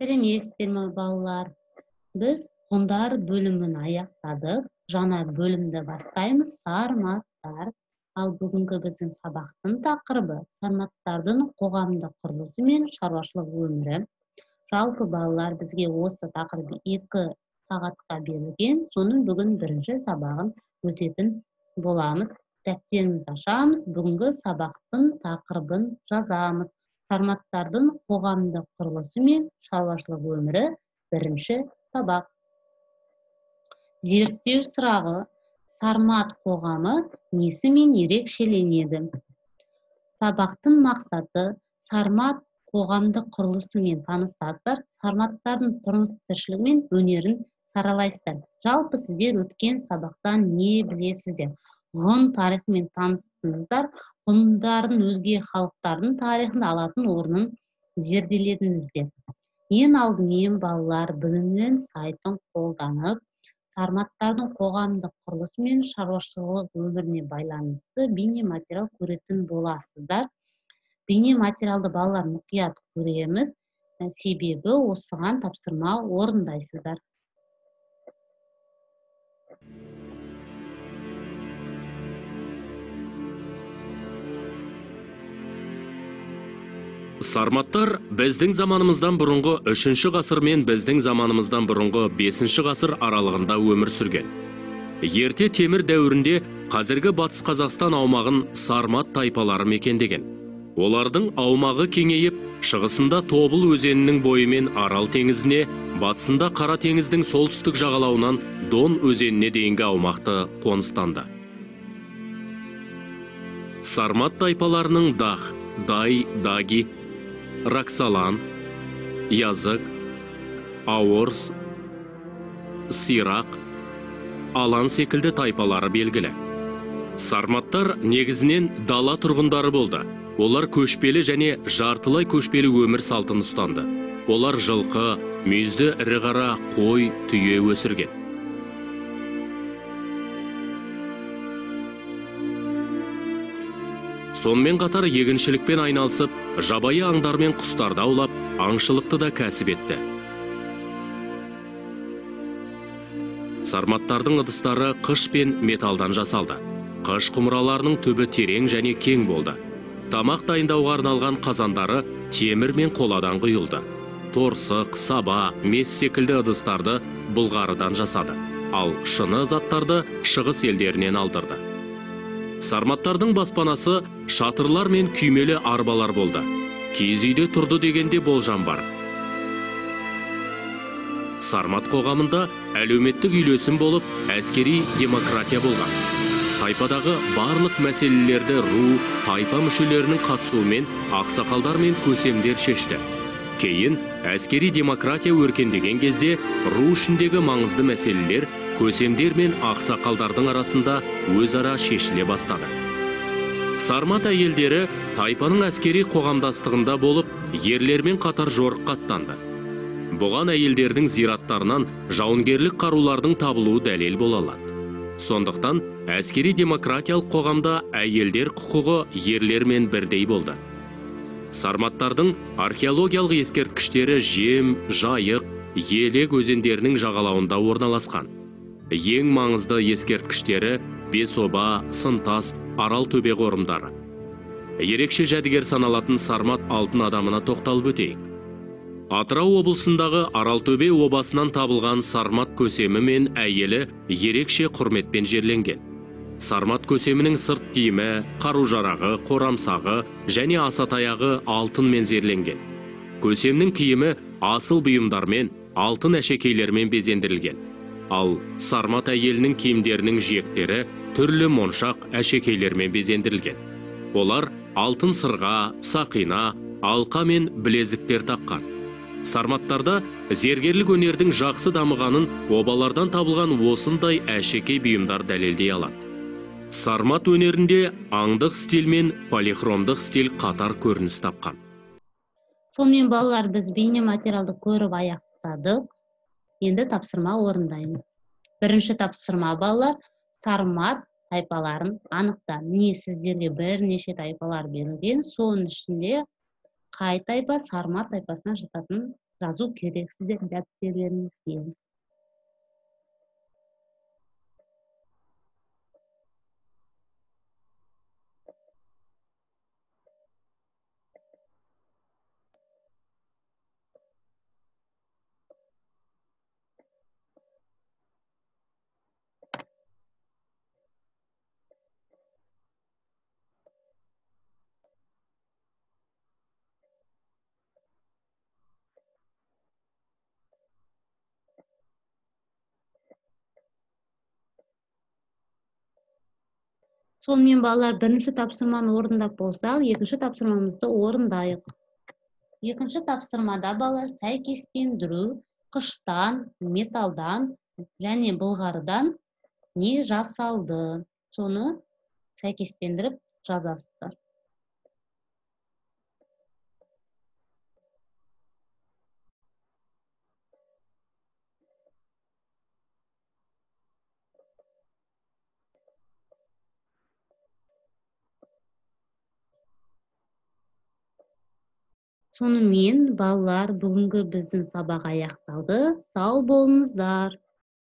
Сәлеметсіздер ме, балалар? Біз ғұндар бөлімін аяқтадық. Жаңа бөлімді бастаймыз. Сарматтар. Ал бүгінгі біздің сабақтың тақырыбы сарматтардың қоғамдық құрылысы мен шаруашылық өмірі. Жалпы балалар, бізге осы тақырып 2 сағатқа берілген. Соның бүгін бірінші сабағын өтетін боламыз. Дәптерімізді ашамыз. Бүгінгі сабақтың тақырыбын жазамыз. Сарматтардың қоғамдық құрылысы мен шаруашылық өмірі бірінші сабақ. Зерттеу сұрағы: сармат қоғамы несімен ерекшеленеді? Сабақтың мақсаты: сармат қоғамдық құрылысымен танысасыздар, сарматтардың тұрмыс тіршілігі мен өнерін саралайсыздар. Жалпы сіздер өткен сабақтан не білесіздер? Ғұн тарихымен таныстыңыздар, ғұндардың өзге халықтардың тарихында алатын орнын зерделедіңіздер. Ең алдымен балалар білімнің сайтын қолданып, сарматтардың қоғамдық құрылысы мен шаруашылық өміріне байланысты бейнематериал көретін боласыздар. Бейнематериалды балалар мұқият көреміз, себебі осыған тапсырма орындайсыздар. Сарматтар біздің заманымыздан бұрынғы 3-ші ғасыр мен біздің заманымыздан бұрынғы 5-ші ғасыр аралығында өмір сүрген. Ерте темір дәуірінде қазіргі Батыс Қазақстан аумағын сармат тайпалары мекендеген. Олардың аумағы кеңейіп, шығысында Тобыл өзенінің бойымен Арал теңізіне, батысында Қара теңіздің солтүстік жағалауынан Дон өзеніне дейінгі аумақты қоныстанды. Сармат тайпаларының Дах, Дай, Даги, Раксалан, Язык, Аорс, Сирақ, Алан секілді тайпалары белгілі. Сарматтар негізінен дала тұрғындары болды. Олар көшпелі және жартылай көшпелі өмір салтын ұстанды. Олар жылқы, мүйізді ірі қара, қой, түйе өсірген. Сонымен қатар егіншілікпен айналысып, жабайы аңдар мен құстарды аулап, аңшылықты да кәсіп етті. Сарматтардың ыдыстары қыш пен металдан жасалды. Қыш құмыраларының түбі терең және кең болды. Тамақ дайындауға арналған қазандары темір мен қоладан құйылды. Торсық, саба, мес секілді ыдыстарды былғарыдан жасады. Ал шыны заттарды шығыс елдерінен алдырды. Сарматтардың баспанасы шатырлар мен күймелі арбалар болды. Киіз үйде тұрды дегенде болжам бар. Сармат қоғамында әлеуметтік үйлесім болып, әскери демократия болған. Тайпадағы барлық мәселелерді ру, тайпа мүшелерінің қатысуымен ақсақалдар мен көсемдер шешті. Кейін әскери демократия өркендеген кезде ру ішіндегі маңызды мәселелер көсемдер мен ақсақалдардың арасында өзара шешіле бастады. Сармат әйелдері тайпаның әскери қоғамдастығында болып, ерлермен қатар жорыққа аттанды. Бұған әйелдердің зираттарынан жауынгерлік қарулардың табылуы дәлел бола алады. Сондықтан әскери демократиялық қоғамда әйелдер құқығы ерлермен бірдей болды. Сарматтардың археологиялық ескерткіштері Жем, Жайық, Елек өзендерінің жағалауында орналасқан. Ең маңызды ескерткіштері Бесоба, Сынтас, Арал төбе қорымдары. Ерекше жәдігер саналатын Сармат алтын адамына тоқталып өтейік. Атырау облысындағы Аралтөбе обасынан табылған Сармат көсемі мен әйелі ерекше құрметпен жерленген. Сармат көсемінің сырт киімі, қару-жарағы, қорамсағы және асатаяғы алтынмен зерленген. Көсемнің киімі асыл бұйымдармен, алтын әшекейлермен безендірілген. Ал Сармат әйелінің киімдерінің жиектері түрлі моншақ әшекейлермен безендірілген. Олар алтын сырға, сақина, алқа мен білезіктер таққан. Сарматтарда зергерлік өнердің жақсы дамығанын обалардан табылған осындай әшекей бұйымдар дәлелдей алады. Сармат өнерінде аңдық стиль мен полихромдық стиль қатар көрініс тапқан. Сонымен балалар, біз бейне материалды көріп аяқтадық. Енді тапсырма орындаймыз. Бірінші тапсырма балалар, сармат тайпаларын анықта. Міне сіздерге бірнеше тайпалар берілген. Соның ішінде Кай тайпа Сармат тайпасына жататын жазуу керек сиздердин дапчерлериңизге. Сонун менен балдар, биринчи тапшырманы орундап болсак, экинчи тапшырмабызды орундайык. Экинчи тапшырмада балдар сайкестендирүү кыштан, металлдан жана былгарыдан не жасалды. Сону сайкестендирип жазасыздар. Сонун менен балдар, бүгүнкү биздин сабак аякталды. Сау болуңуздар.